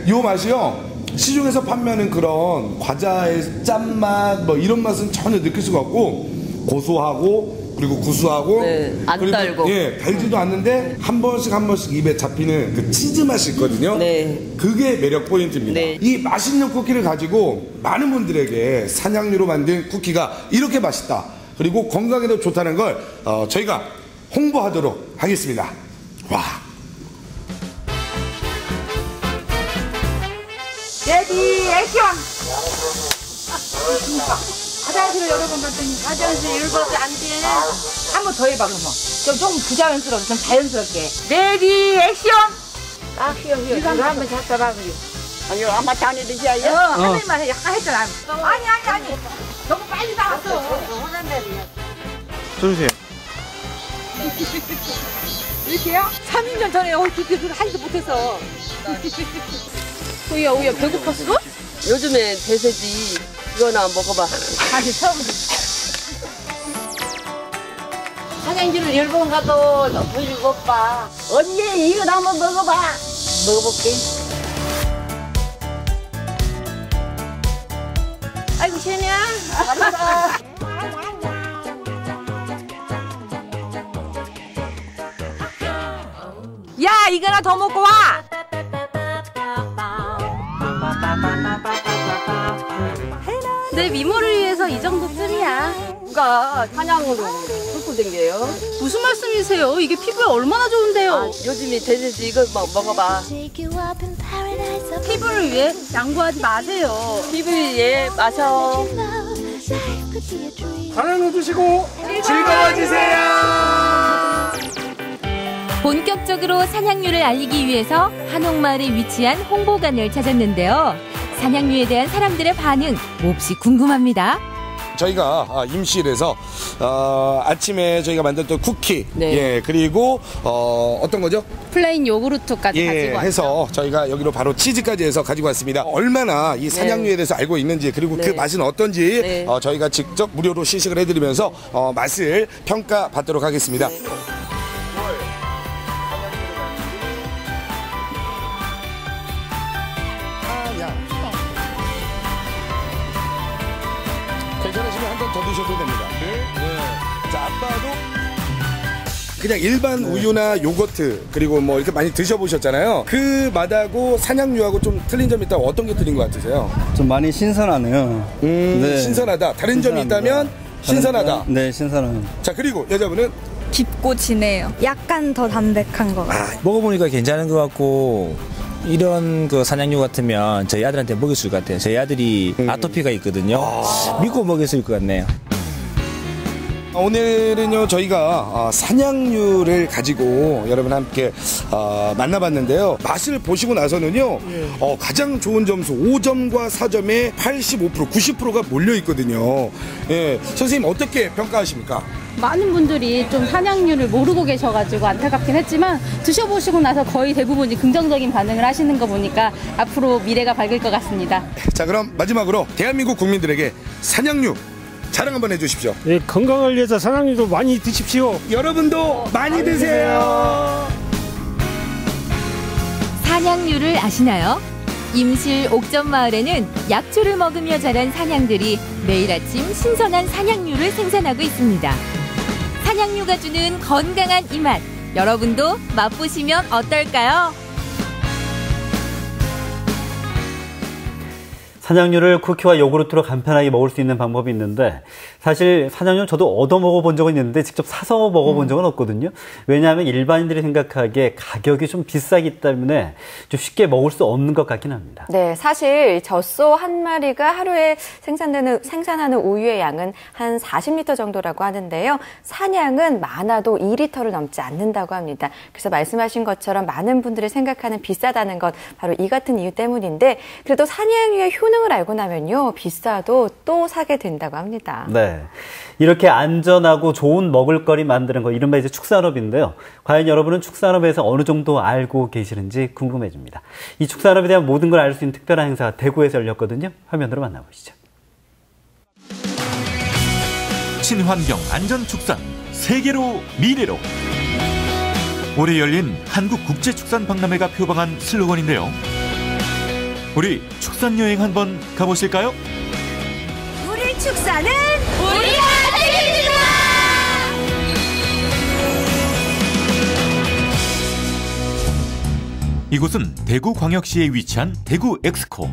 요 맛이요, 시중에서 판매하는 그런 과자의 짠맛 뭐 이런 맛은 전혀 느낄 수가 없고 고소하고 그리고 구수하고 안 그리고, 달고. 예, 달지도 않는데 한 번씩 입에 잡히는 그 치즈 맛이 있거든요. 그게 매력 포인트입니다. 이 맛있는 쿠키를 가지고 많은 분들에게 사냥류로 만든 쿠키가 이렇게 맛있다, 그리고 건강에도 좋다는 걸 저희가 홍보하도록 하겠습니다. 와. 레디 액션! 화장실을 여러 번 갔더니 화장실 열받아서 안 돼. 한 번 더 해봐 그러면. 좀 부자연스러워, 좀 자연스럽게. 레디 액션! 아, 이거 한번 잡숴봐 그리고. 아니, 아마 다니듯이 해요? 하늘만 해. 약간 했잖아. 아니. 너무 빨리 나왔어. 써주세요. 이렇게요? 3년 전에 그렇게 하지도 못했어. 우야, 배고팠어? 요즘에 대세지. 이거나 먹어봐. 다시 처음. 사냥지를 10번 가도 너무 즐겁다. 언니, 이거 한번 먹어봐. 먹어볼게. 아이고, 쟤냐? 이거나 더 먹고 와. 내 미모를 위해서 이 정도쯤이야. 누가 사냥으로 뚫고 댕겨요? 무슨 말씀이세요? 이게 피부에 얼마나 좋은데요? 요즘에 돼지지 이거 먹어봐. 피부를 위해 양보하지 마세요. 피부 위에 마셔. 사랑을 드시고 즐거워지세요. 본격적으로 사냥류를 알리기 위해서 한옥마을에 위치한 홍보관을 찾았는데요. 사냥류에 대한 사람들의 반응 몹시 궁금합니다. 저희가 임실에서 아침에 저희가 만들었던 쿠키, 예, 그리고 어떤 거죠? 플레인 요구르트까지 가지고 왔죠. 해서 저희가 여기로 바로 치즈까지 해서 가지고 왔습니다. 얼마나 이 사냥류에 대해서 알고 있는지, 그리고 그 맛은 어떤지 저희가 직접 무료로 시식을 해드리면서 맛을 평가받도록 하겠습니다. 괜찮으시면 한 잔 더 드셔도 됩니다. 자, 아빠도 그냥 일반 우유나 요거트, 그리고 뭐 이렇게 많이 드셔보셨잖아요. 그 맛하고 사냥류하고 좀 틀린 점이 있다면 어떤 게 틀린 것 같으세요? 좀 많이 신선하네요. 네. 신선하다. 다른 점이 있다면 신선하다. 네, 신선한. 자, 그리고 여자분은 깊고 진해요. 약간 더 담백한 것 같아요. 먹어보니까 괜찮은 것 같고, 이런 그 사냥류 같으면 저희 아들한테 먹일 수 있을 것 같아요. 저희 아들이 아토피가 있거든요. 믿고 먹일 수 있을 것 같네요. 오늘은요, 저희가 사냥류를 가지고 여러분 함께 만나봤는데요. 맛을 보시고 나서는요, 가장 좋은 점수 5점과 4점에 85%, 90%가 몰려있거든요. 예, 선생님 어떻게 평가하십니까? 많은 분들이 좀 사냥류를 모르고 계셔가지고 안타깝긴 했지만 드셔보시고 나서 거의 대부분이 긍정적인 반응을 하시는 거 보니까 앞으로 미래가 밝을 것 같습니다. 자, 그럼 마지막으로 대한민국 국민들에게 사냥류 자랑 한번 해주십시오. 네, 건강을 위해서 사냥류도 많이 드십시오. 여러분도 많이 드세요. 사냥류를 아시나요? 임실 옥전마을에는 약초를 먹으며 자란 사냥들이 매일 아침 신선한 사냥류를 생산하고 있습니다. 사냥류가 주는 건강한 이 맛, 여러분도 맛보시면 어떨까요? 사냥류를 쿠키와 요구르트로 간편하게 먹을 수 있는 방법이 있는데, 사실 사냥류는 저도 얻어 먹어본 적은 있는데 직접 사서 먹어본 적은 없거든요. 왜냐하면 일반인들이 생각하기에 가격이 좀 비싸기 때문에 좀 쉽게 먹을 수 없는 것 같긴 합니다. 네, 사실 젖소 한 마리가 하루에 생산하는 우유의 양은 한 40리터 정도라고 하는데요. 사냥은 많아도 2리터를 넘지 않는다고 합니다. 그래서 말씀하신 것처럼 많은 분들이 생각하는 비싸다는 것, 바로 이 같은 이유 때문인데, 그래도 사냥류의 효능을 알고 나면요, 비싸도 또 사게 된다고 합니다. 네. 이렇게 안전하고 좋은 먹을거리 만드는 거, 이른바 이제 축산업인데요. 과연 여러분은 축산업에서 어느 정도 알고 계시는지 궁금해집니다. 이 축산업에 대한 모든 걸 알 수 있는 특별한 행사가 대구에서 열렸거든요. 화면으로 만나보시죠. 친환경 안전축산, 세계로 미래로. 올해 열린 한국국제축산박람회가 표방한 슬로건인데요. 우리 축산여행 한번 가보실까요? 우리 축산은 우리 아들입니다. 이곳은 대구광역시에 위치한 대구 엑스코.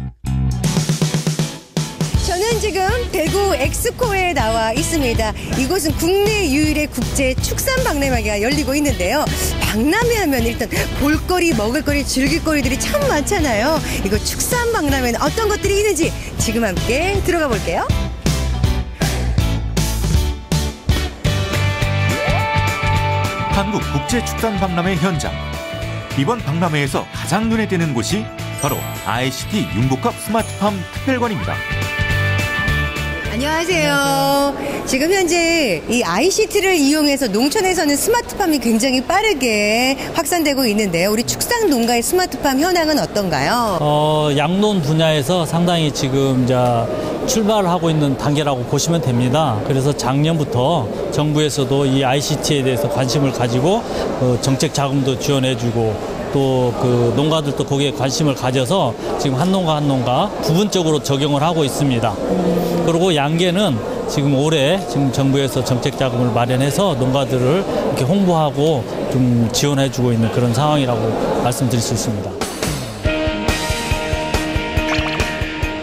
저는 지금 대구 엑스코에 나와 있습니다. 이곳은 국내 유일의 국제 축산 박람회가 열리고 있는데요. 박람회 하면 일단 볼거리, 먹을거리, 즐길거리들이 참 많잖아요. 이거 축산 박람회는 어떤 것들이 있는지 지금 함께 들어가 볼게요. 한국국제축산박람회 현장. 이번 박람회에서 가장 눈에 띄는 곳이 바로 ICT 융복합 스마트팜 특별관입니다. 안녕하세요. 지금 현재 이 ICT를 이용해서 농촌에서는 스마트팜이 굉장히 빠르게 확산되고 있는데요. 우리 축산 농가의 스마트팜 현황은 어떤가요? 양논 분야에서 상당히 지금 이제 출발을 하고 있는 단계라고 보시면 됩니다. 그래서 작년부터 정부에서도 이 ICT에 대해서 관심을 가지고 정책 자금도 지원해주고 또 그 농가들도 거기에 관심을 가져서 지금 한 농가 한 농가 부분적으로 적용을 하고 있습니다. 그리고 양계는 지금 올해 지금 정부에서 정책 자금을 마련해서 농가들을 이렇게 홍보하고 좀 지원해주고 있는 그런 상황이라고 말씀드릴 수 있습니다.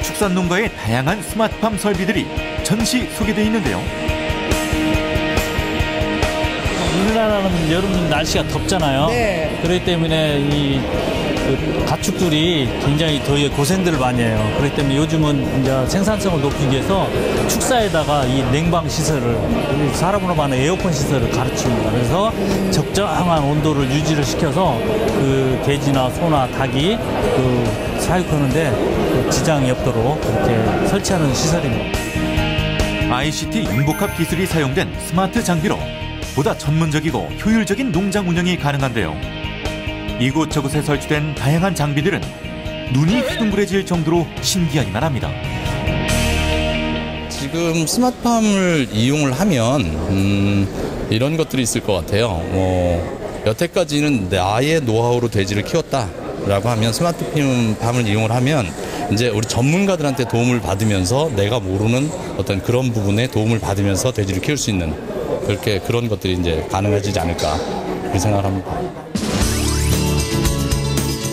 축산농가의 다양한 스마트팜 설비들이 전시 소개되어 있는데요. 우리나라는 여름 날씨가 덥잖아요. 네. 그렇기 때문에 이 가축들이 굉장히 더위에 고생들을 많이 해요. 그렇기 때문에 요즘은 이제 생산성을 높이기 위해서 축사에다가 이 냉방 시설을, 사람으로 말하는 에어컨 시설을 가르칩니다. 그래서 적정한 온도를 유지를 시켜서 그 돼지나 소나 닭이 그 사육하는데 지장이 없도록 그렇게 설치하는 시설입니다. ICT 융복합 기술이 사용된 스마트 장비로 보다 전문적이고 효율적인 농장 운영이 가능한데요. 이곳저곳에 설치된 다양한 장비들은 눈이 휘둥그레질 정도로 신기하기만 합니다. 지금 스마트팜을 이용을 하면 이런 것들이 있을 것 같아요. 여태까지는 나의 노하우로 돼지를 키웠다라고 하면 스마트팜을 이용을 하면 이제 우리 전문가들한테 도움을 받으면서 내가 모르는 어떤 그런 부분에 도움을 받으면서 돼지를 키울 수 있는 그런 것들이 이제 가능해지지 않을까 그렇게 생각합니다.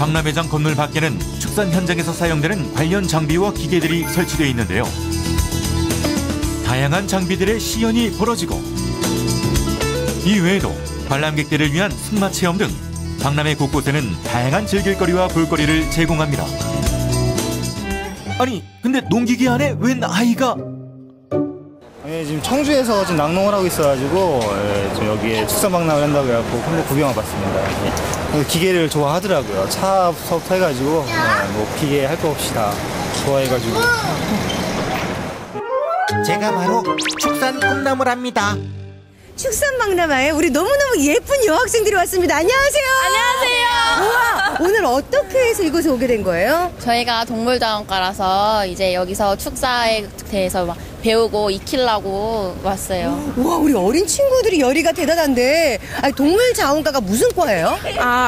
박람회장 건물 밖에는 축산 현장에서 사용되는 관련 장비와 기계들이 설치되어 있는데요. 다양한 장비들의 시연이 벌어지고 이 외에도 관람객들을 위한 승마 체험 등 박람회 곳곳에는 다양한 즐길거리와 볼거리를 제공합니다. 아니, 근데 농기계 안에 웬 아이가? 예, 지금 청주에서 지금 낙농을 하고 있어가지고 지금 여기에 축산박람회를 한다고 해갖고 한번 구경을 봤습니다. 예. 기계를 좋아하더라고요. 차부터 해가지고 뭐 기계 할 거 없이 다 좋아해가지고. 제가 바로 축산 꿈나무랍니다. 축산박람회에 우리 너무너무 예쁜 여학생들이 왔습니다. 안녕하세요. 안녕하세요. 우와, 오늘 어떻게 해서 이곳에 오게 된 거예요? 저희가 동물자원과라서 이제 여기서 축사에 대해서 막 배우고 익히려고 왔어요. 우와, 우리 어린 친구들이 열의가 대단한데, 아니, 동물자원과가 무슨 과예요?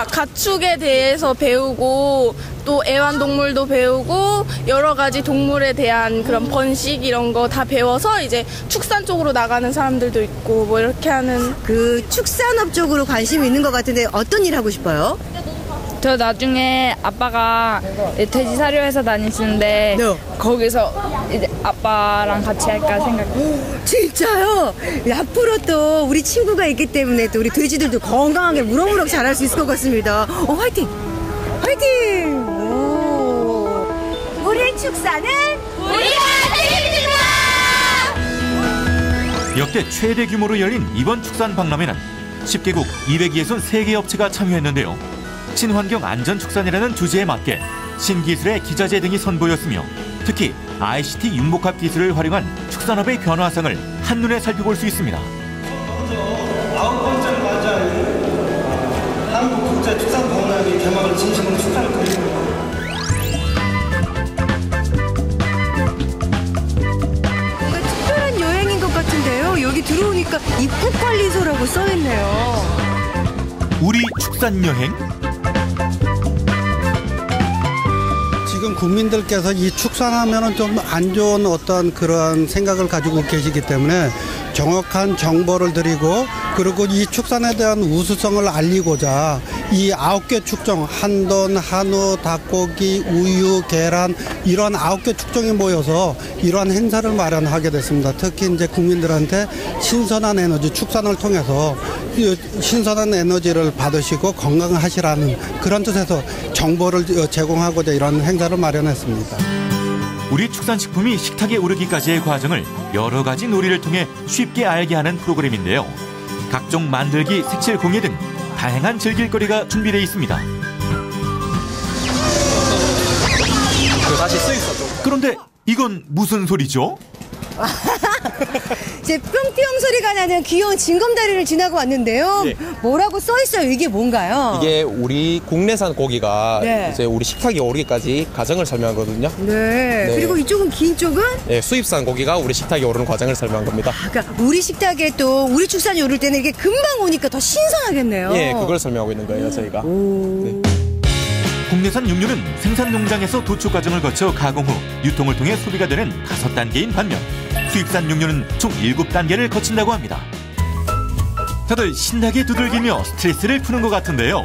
가축에 대해서 배우고 또 애완동물도 배우고 여러 가지 동물에 대한 그런 번식 이런 거 다 배워서 이제 축산 쪽으로 나가는 사람들도 있고 뭐 이렇게 하는. 그 축산업 쪽으로 관심이 있는 것 같은데 어떤 일 하고 싶어요? 저 나중에 아빠가 돼지 사료회사 다니시는데 거기서 이제 아빠랑 같이 할까 생각해요. 진짜요? 앞으로 또 우리 친구가 있기 때문에 또 우리 돼지들도 건강하게 무럭무럭 자랄 수 있을 것 같습니다. 화이팅! 화이팅! 우리 축사는 우리 아들입니다. 역대 최대 규모로 열린 이번 축산 박람회는 10개국 263개 업체가 참여했는데요. 친환경 안전축산이라는 주제에 맞게 신기술의 기자재 등이 선보였으며 특히 ICT 융복합 기술을 활용한 축산업의 변화상을 한눈에 살펴볼 수 있습니다. 9번째를 맞이하는 한국국제축산박람회 개막을 진심으로 축하를 드립니다. 뭔가 특별한 여행인 것 같은데요. 여기 들어오니까 입국관리소라고 써있네요. 우리 축산 여행? 지금 국민들께서 이 축산하면은 좀 안 좋은 어떤 그런 생각을 가지고 계시기 때문에 정확한 정보를 드리고 그리고 이 축산에 대한 우수성을 알리고자 이 9개 축종, 한돈, 한우, 닭고기, 우유, 계란 이런 9개 축종이 모여서 이러한 행사를 마련하게 됐습니다. 특히 이제 국민들한테 신선한 에너지, 축산을 통해서 신선한 에너지를 받으시고 건강하시라는 그런 뜻에서 정보를 제공하고자 이런 행사를 마련했습니다. 우리 축산식품이 식탁에 오르기까지의 과정을 여러 가지 놀이를 통해 쉽게 알게 하는 프로그램인데요. 각종 만들기, 색칠 공예 등 다양한 즐길거리가 준비되어 있습니다. 다시 쓰있어. 그런데 이건 무슨 소리죠? 제 뿅뿅 소리가 나는 귀여운 징검다리를 지나고 왔는데요. 예. 뭐라고 써있어요? 이게 뭔가요? 이게 우리 국내산 고기가 이제 우리 식탁에 오르기까지 과정을 설명하거든요. 네. 그리고 이쪽은 긴 쪽은? 네, 수입산 고기가 우리 식탁에 오르는 과정을 설명한 겁니다. 그러니까 우리 식탁에 또 우리 축산이 오를 때는 이게 금방 오니까 더 신선하겠네요. 예, 그걸 설명하고 있는 거예요, 저희가. 네. 국내산 육류는 생산 농장에서 도축 과정을 거쳐 가공 후 유통을 통해 소비가 되는 5단계인 반면 수입산 육류는 총 7단계를 거친다고 합니다. 다들 신나게 두들기며 스트레스를 푸는 것 같은데요.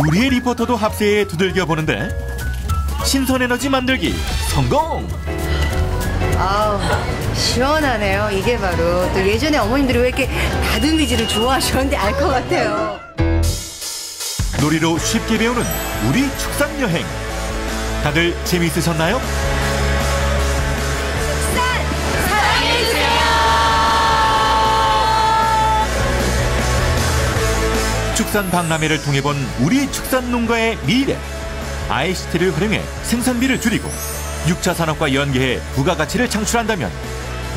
우리의 리포터도 합세에 두들겨 보는데 신선에너지 만들기 성공! 아우, 시원하네요. 이게 바로 또 예전에 어머님들이 왜 이렇게 다듬이질을 좋아하셨는데 알 것 같아요. 놀이로 쉽게 배우는 우리 축산 여행. 다들 재미있으셨나요? 축산 박람회를 통해 본 우리 축산 농가의 미래. ICT를 활용해 생산비를 줄이고 6차 산업과 연계해 부가가치를 창출한다면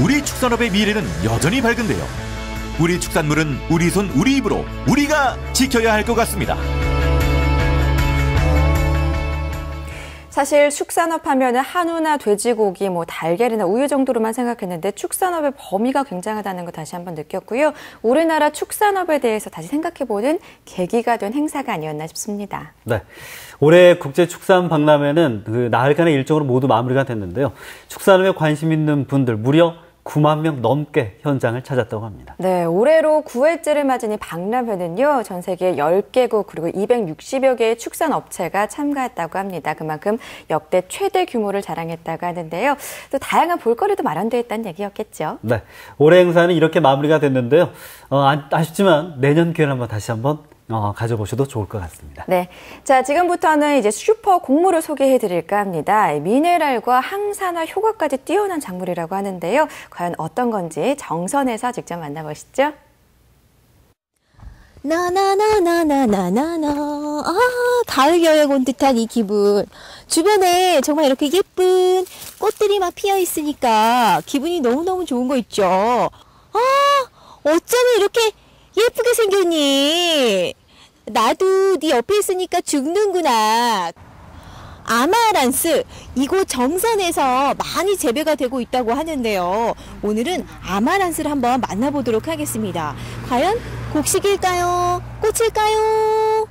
우리 축산업의 미래는 여전히 밝은데요. 우리 축산물은 우리 손 우리 입으로 우리가 지켜야 할 것 같습니다. 사실 축산업 하면은 한우나 돼지고기, 달걀이나 우유 정도로만 생각했는데 축산업의 범위가 굉장하다는 거 다시 한번 느꼈고요. 우리나라 축산업에 대해서 다시 생각해보는 계기가 된 행사가 아니었나 싶습니다. 네. 올해 국제축산박람회는 나흘간의 일정으로 모두 마무리가 됐는데요. 축산업에 관심 있는 분들 무려 9만 명 넘게 현장을 찾았다고 합니다. 네, 올해로 9회째를 맞은 이 박람회는요, 전 세계 10개국 그리고 260여 개의 축산업체가 참가했다고 합니다. 그만큼 역대 최대 규모를 자랑했다고 하는데요. 또 다양한 볼거리도 마련되어 있다는 얘기였겠죠. 네, 올해 행사는 이렇게 마무리가 됐는데요. 아쉽지만 내년 기회를 다시 한번 가져보셔도 좋을 것 같습니다. 네. 자, 지금부터는 이제 슈퍼 곡물을 소개해 드릴까 합니다. 미네랄과 항산화 효과까지 뛰어난 작물이라고 하는데요. 과연 어떤 건지 정선에서 직접 만나보시죠. 나나나나나나나나. 아, 가을 여행 온 듯한 이 기분. 주변에 정말 이렇게 예쁜 꽃들이 막 피어 있으니까 기분이 너무너무 좋은 거 있죠. 아, 어쩌면 이렇게 예쁘게 생겼니? 나도 네 옆에 있으니까 죽는구나. 아마란스, 이곳 정선에서 많이 재배가 되고 있다고 하는데요. 오늘은 아마란스를 한번 만나보도록 하겠습니다. 과연 곡식일까요? 꽃일까요?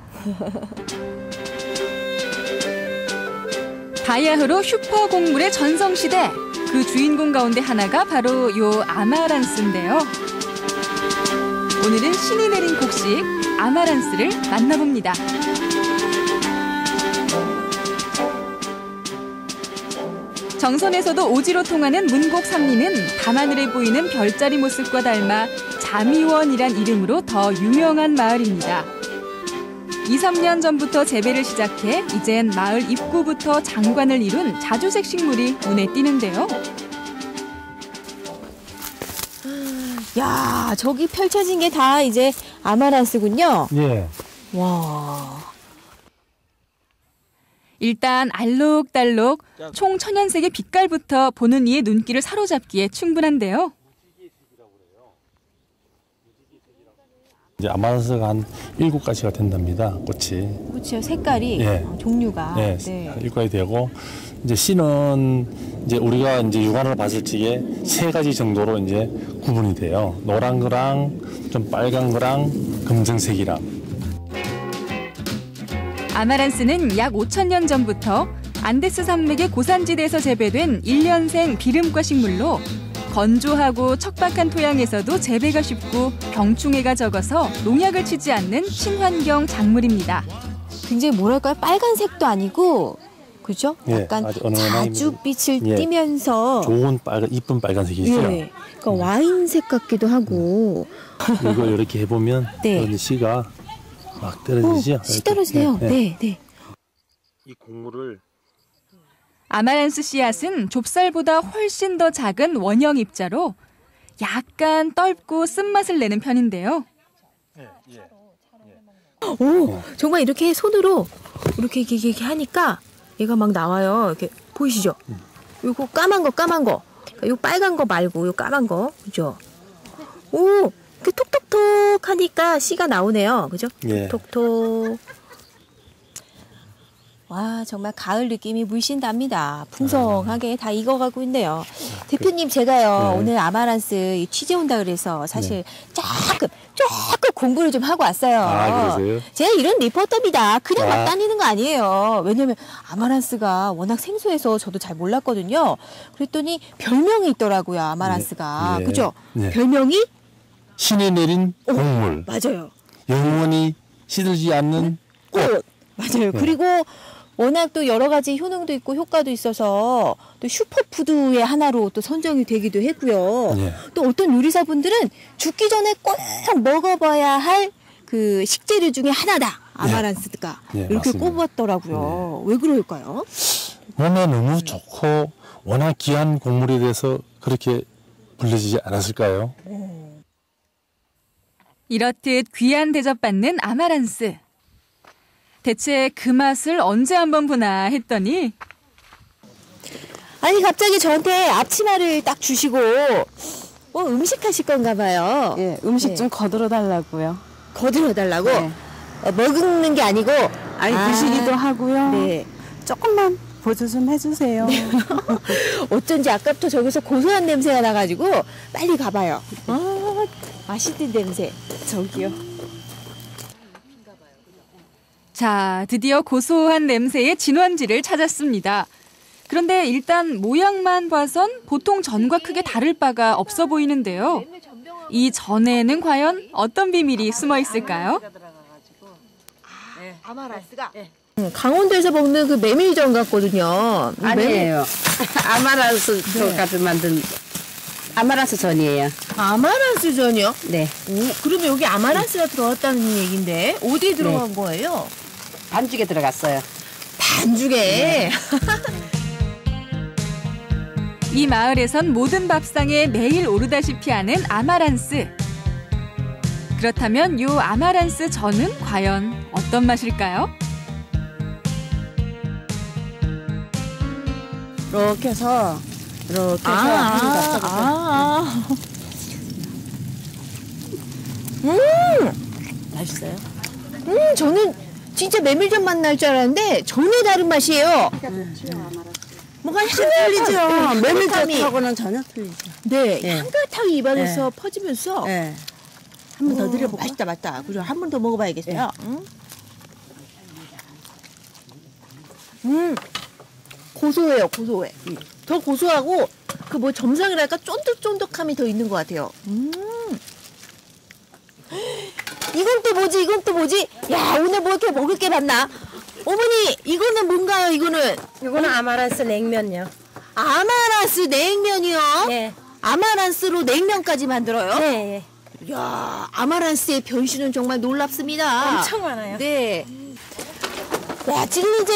바야흐로 슈퍼 곡물의 전성시대. 그 주인공 가운데 하나가 바로 요 아마란스인데요. 오늘은 신이 내린 곡식 아마란스를 만나봅니다. 정선에서도 오지로 통하는 문곡 삼리는 밤하늘에 보이는 별자리 모습과 닮아 자미원이란 이름으로 더 유명한 마을입니다. 2, 3년 전부터 재배를 시작해 이젠 마을 입구부터 장관을 이룬 자주색 식물이 눈에 띄는데요. 야, 저기 펼쳐진 게 다 이제 아마란스군요. 예. 와. 일단 알록달록 총 천연색의 빛깔부터 보는 이의 눈길을 사로잡기에 충분한데요. 이제 아마란스가 한 7가지가 된답니다. 꽃이. 그렇죠. 색깔이 예. 종류가. 네. 네. 7가지 되고 이제 씨는 이제 우리가 이제 육안으로 봤을 적에 3가지 정도로 이제 구분이 돼요. 노란 거랑 좀 빨간 거랑 검정색이랑. 아마란스는 약 5,000년 전부터 안데스 산맥의 고산지대에서 재배된 1년생 비름과 식물로 건조하고 척박한 토양에서도 재배가 쉽고 병충해가 적어서 농약을 치지 않는 친환경 작물입니다. 굉장히 뭐랄까요? 빨간색도 아니고 그죠? 약간 자주빛을 띠면서 좋은 이쁜 빨간색이죠. 예. 그러니까 와인색 같기도 하고. 이거 이렇게 해보면 네. 씨가 막 떨어지죠. 씨 떨어지네요. 네, 네. 이 곡물을 아마란스 씨앗은 좁쌀보다 훨씬 더 작은 원형 입자로 약간 떫고 쓴맛을 내는 편인데요. 오, 정말 이렇게 손으로 이렇게 하니까 얘가 막 나와요. 이렇게 보이시죠? 요거 까만 거. 요 빨간 거 말고 요 까만 거. 그죠? 오, 이렇게 톡톡톡 하니까 씨가 나오네요. 그죠? 예. 톡톡. 와, 정말 가을 느낌이 물씬 납니다. 풍성하게 다 익어가고 있네요. 대표님, 제가요, 오늘 아마란스 취재 온다 그래서 사실 조금 공부를 좀 하고 왔어요. 아, 그러세요? 제가 이런 리포터입니다. 그냥 막 다니는 거 아니에요. 왜냐면 아마란스가 워낙 생소해서 저도 잘 몰랐거든요. 그랬더니 별명이 있더라고요, 아마란스가. 네. 그죠? 네. 별명이? 신이 내린 곡물. 맞아요. 영원히 시들지 않는 꽃. 맞아요. 그리고 워낙 또 여러 가지 효능도 있고 효과도 있어서 또 슈퍼푸드의 하나로 또 선정이 되기도 했고요. 네. 또 어떤 요리사분들은 죽기 전에 꼭 먹어봐야 할 그 식재료 중에 하나다. 아마란스가. 네, 이렇게 맞습니다. 꼽았더라고요. 왜 그럴까요? 몸에 너무 좋고 워낙 귀한 곡물에 대해서 그렇게 불려지지 않았을까요? 이렇듯 귀한 대접받는 아마란스. 대체 그 맛을 언제 한번 보나 했더니 아니 갑자기 저한테 앞치마를 딱 주시고 음식 하실 건가 봐요. 예, 음식 좀 거들어 달라고요. 거들어 달라고? 네. 먹는 게 아니고? 아니 드시기도 하고요. 네. 조금만 보조 좀 해주세요. 어쩐지 아까부터 저기서 고소한 냄새가 나가지고 빨리 가봐요. 맛있는 냄새. 저기요. 자, 드디어 고소한 냄새의 진원지를 찾았습니다. 그런데 일단 모양만 봐선 보통 전과 크게 다를 바가 없어 보이는데요. 이 전에는 과연 어떤 비밀이 숨어 있을까요? 아마란스가 강원도에서 먹는 그 메밀전 같거든요. 아니에요. 아마란스 같은 만든 아마란스 전이에요. 아마란스 전이요? 네. 그러면 여기 아마란스가 들어갔다는 얘기인데 어디에 들어간 거예요? 반죽에 들어갔어요. 반죽에? 이 마을에선 모든 밥상에 매일 오르다시피 하는 아마란스. 그렇다면 요 아마란스 전은 과연 어떤 맛일까요? 이렇게 해서 맛있어요? 저는 진짜 메밀전 맛 날 줄 알았는데 전혀 다른 맛이에요. 뭐가 향 틀리죠? 메밀전하고는 전혀 틀리죠. 네, 네. 향긋하게 입안에서 퍼지면서 네. 한 번 더 드려볼까? 맛있다. 그죠? 한 번 더 먹어봐야겠어요. 고소해요, 고소해. 더 고소하고 그 뭐 점상이랄까 쫀득쫀득함이 더 있는 것 같아요. 이건 또 뭐지? 야, 오늘 뭐 이렇게 먹을 게 많나? 어머니, 이거는 뭔가요, 이거는? 이거는 아마란스 냉면요. 아마란스 냉면이요? 네. 아마란스로 냉면까지 만들어요? 네. 이야, 아마란스의 변신은 정말 놀랍습니다. 엄청 많아요. 네. 와, 지금 이제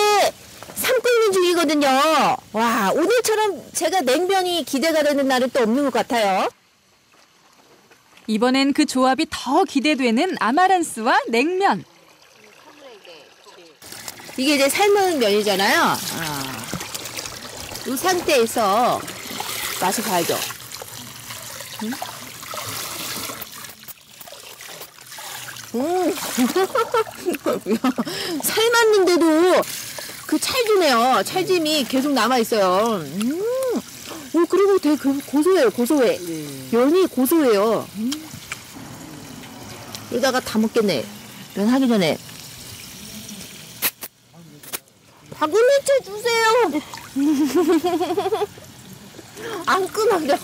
삶고 있는 중이거든요. 와, 오늘처럼 제가 냉면이 기대가 되는 날은 또 없는 것 같아요. 이번엔 그 조합이 더 기대되는 아마란스와 냉면. 이게 이제 삶은 면이잖아요. 이 상태에서 맛을 봐야죠. 삶았는데도 그 찰지네요. 찰짐이 계속 남아있어요. 그리고 되게 고소해요, 고소해. 면이 고소해요. 이러다가 다 먹겠네. 면 하기 전에. 박은혜채 주세요. 안 끊어요.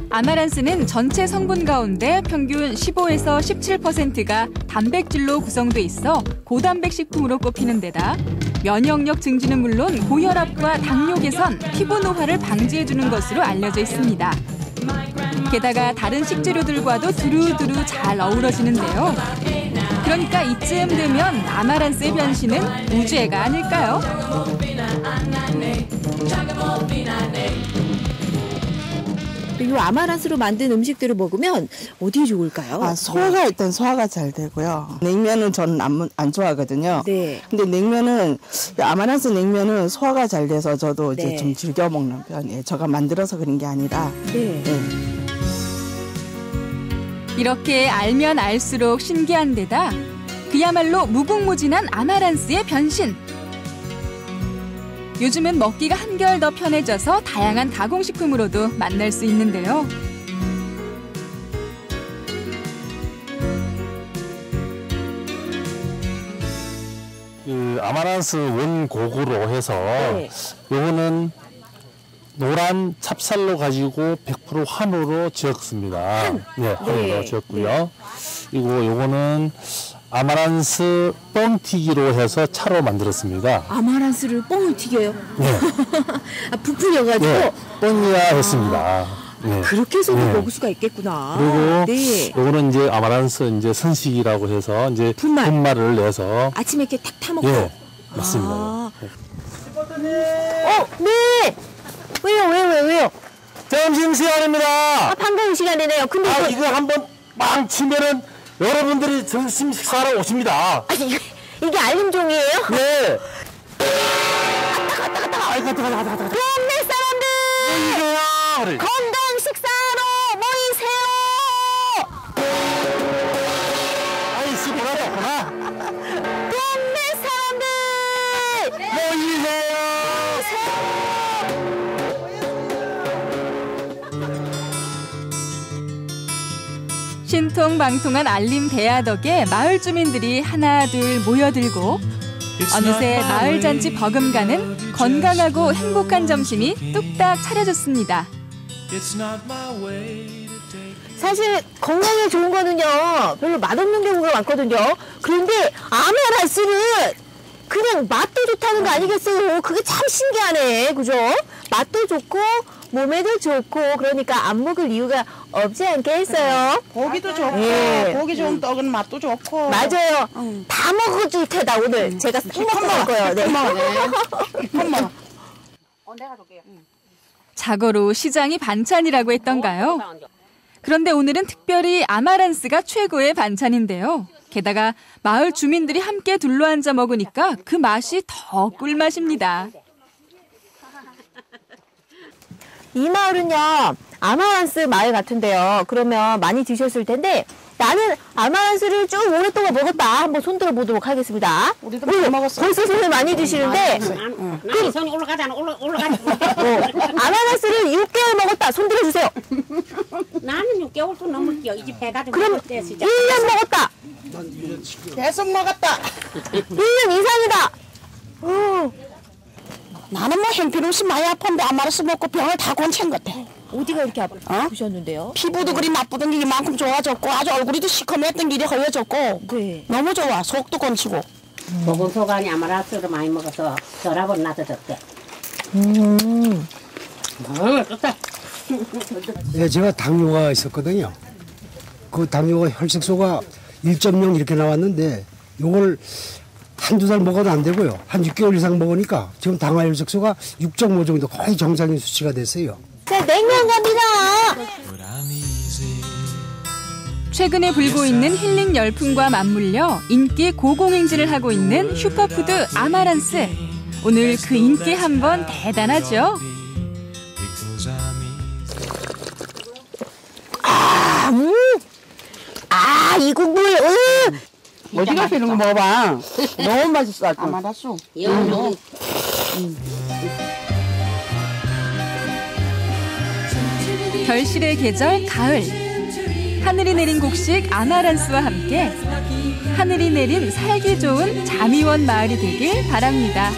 아마란스는 전체 성분 가운데 평균 15에서 17%가 단백질로 구성돼 있어 고단백 식품으로 꼽히는 데다 면역력 증진은 물론 고혈압과 당뇨 개선, 피부 노화를 방지해주는 것으로 알려져 있습니다. 게다가 다른 식재료들과도 두루두루 잘 어우러지는데요. 그러니까 이쯤 되면 아마란스의 변신은 우주애가 아닐까요? 이 아마란스로 만든 음식들을 먹으면 어디에 좋을까요? 소화가 일단 소화가 잘 되고요. 냉면은 저는 안 좋아하거든요. 네. 근데 냉면은 아마란스 냉면은 소화가 잘 돼서 저도 이제 네. 좀 즐겨 먹는 편이에요. 제가 만들어서 그런 게 아니라. 네. 이렇게 알면 알수록 신기한 데다 그야말로 무궁무진한 아마란스의 변신. 요즘은 먹기가 한결 더 편해져서 다양한 가공식품으로도 만날 수 있는데요. 그 아마란스 원곡으로 해서 요거는 노란 찹쌀로 가지고 100% 환으로 지었습니다. 네, 환으로 지었고요. 그리고 요거는 아마란스 뻥튀기로 해서 차로 만들었습니다. 아마란스를 뻥을 튀겨요? 네. 아, 부풀려가지고? 네, 뻥이야 했습니다. 네. 그렇게 해서도 네. 먹을 수가 있겠구나. 그리고 네. 요거는 이제 아마란스 이제 선식이라고 해서 이제 분말을 내서 아침에 이렇게 탁 타먹고. 예, 맞습니다. 아. 네. 왜요? 점심시간입니다. 방금 시간이네요. 근데 이거 한번 빵 치면은 여러분들이 점심 식사하러 오십니다. 이게 알림종이에요? 네. 갔다. 동네 사람들! 모이세요. 건강 식사로 모이세요! 시끄러웠구나. 동네 사람들! 모이세요. 신통방통한 알림 대야 덕에 마을 주민들이 하나 둘 모여들고 어느새 마을 잔치 버금가는 건강하고 행복한 점심이 뚝딱 차려졌습니다. 사실 건강에 좋은 거는요 별로 맛없는 경우가 많거든요. 그런데 아마란스는 그냥 맛도 좋다는 거 아니겠어요? 그게 참 신기하네, 그죠? 맛도 좋고 몸에도 좋고 그러니까 안 먹을 이유가 없지 않겠어요? 고기도 좋고 고기 좋은 떡은 맛도 좋고 맞아요. 다 먹어줄 테다 오늘. 제가 싹 먹을 거예요. 네. 내가 줄게요. 자고로 시장이 반찬이라고 했던가요? 그런데 오늘은 특별히 아마란스가 최고의 반찬인데요. 게다가 마을 주민들이 함께 둘러앉아 먹으니까 그 맛이 더 꿀맛입니다. 이 마을은요 아마란스 마을 같은데요. 그러면 많이 드셨을 텐데 나는 아마란스를 쭉 오랫동안 먹었다. 한번 손들어 보도록 하겠습니다. 우리도 많이 먹었어. 벌써 손을 많이 드시는데 나는 손이 올라가잖아. 올라가지. 아마란스를 6개월 먹었다. 손들어 주세요. 나는 6개월도 넘었죠. 이제 배가 좀 그럼 1년 먹었다. 계속 먹었다. 1년 이상이다. 나는 뭐 형편없이 많이 아픈데 아마란스 먹고 병을 다 고친 것 같아. 어디가 이렇게 아프셨는데요? 피부도 그리 나쁘던 게 이만큼 좋아졌고 아주 얼굴이 시커맸던 길이 허여졌고 너무 좋아. 속도 건치고. 보건소간이 아마란스를 많이 먹어서 혈압은 낮아졌대. 좋다. 네, 제가 당뇨가 있었거든요. 그 당뇨가 혈색소가 1.0 이렇게 나왔는데 요걸 한두 달 먹어도 안 되고요. 한 6개월 이상 먹으니까 지금 당화 혈색소가 6.5 정도 거의 정상인 수치가 됐어요. 자, 냉면 갑니다. 최근에 불고 있는 힐링 열풍과 맞물려 인기 고공행진을 하고 있는 슈퍼푸드 아마란스. 오늘 그 인기 한번 대단하죠? 이 국물, 어디 가서 이런 거 먹어봐. 너무 맛있어. 아마란스. 결실의 계절 가을. 하늘이 내린 곡식 아마란스와 함께 하늘이 내린 살기 좋은 자미원 마을이 되길 바랍니다.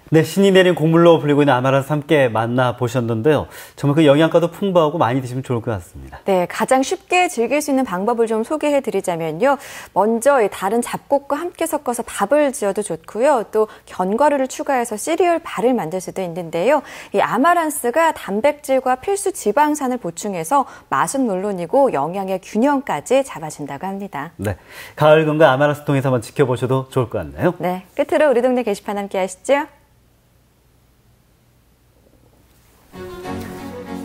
네, 신이 내린 곡물로 불리고 있는 아마란스 함께 만나보셨는데요. 정말 그 영양가도 풍부하고 많이 드시면 좋을 것 같습니다. 네, 가장 쉽게 즐길 수 있는 방법을 좀 소개해드리자면요. 먼저 다른 잡곡과 함께 섞어서 밥을 지어도 좋고요. 또 견과류를 추가해서 시리얼 바를 만들 수도 있는데요. 이 아마란스가 단백질과 필수 지방산을 보충해서 맛은 물론이고 영양의 균형까지 잡아준다고 합니다. 네, 가을 건강 아마란스 통해서 한번 지켜보셔도 좋을 것 같네요. 네, 끝으로 우리 동네 게시판 함께 하시죠.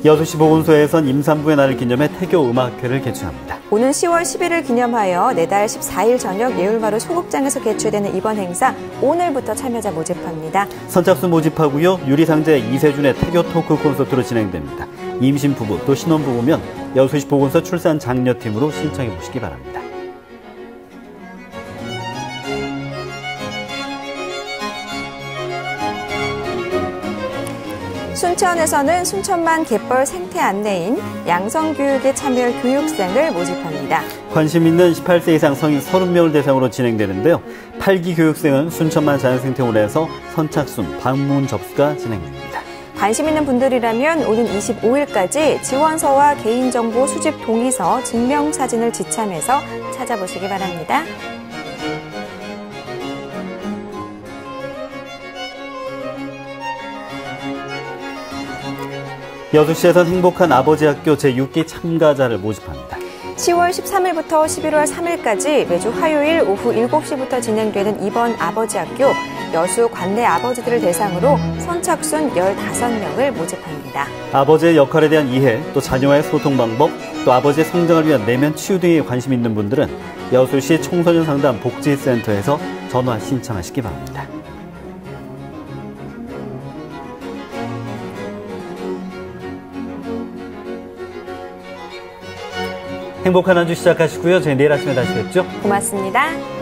6시 보건소에선 임산부의 날을 기념해 태교 음악회를 개최합니다. 오는 10월 11일 기념하여 내달 14일 저녁 예울마을 소극장에서 개최되는 이번 행사 오늘부터 참여자 모집합니다. 선착순 모집하고요. 유리상제 이세준의 태교 토크 콘서트로 진행됩니다. 임신 부부 또 신혼 부부면 여수시 보건소 출산 장려팀으로 신청해 보시기 바랍니다. 순천에서는 순천만 갯벌 생태 안내인 양성교육에 참여할 교육생을 모집합니다. 관심 있는 18세 이상 성인 30명을 대상으로 진행되는데요. 8기 교육생은 순천만 자연생태원에서 선착순, 방문 접수가 진행 중입니다. 관심 있는 분들이라면 오는 25일까지 지원서와 개인정보 수집 동의서, 증명사진을 지참해서 찾아보시기 바랍니다. 여수시에선 행복한 아버지 학교 제6기 참가자를 모집합니다. 10월 13일부터 11월 3일까지 매주 화요일 오후 7시부터 진행되는 이번 아버지 학교, 여수 관내 아버지들을 대상으로 선착순 15명을 모집합니다. 아버지의 역할에 대한 이해, 또 자녀와의 소통 방법, 또 아버지의 성장을 위한 내면 치유 등에 관심 있는 분들은 여수시 청소년 상담 복지센터에서 전화 신청하시기 바랍니다. 행복한 한 주 시작하시고요. 저희 내일 아침에 다시 뵙죠. 고맙습니다.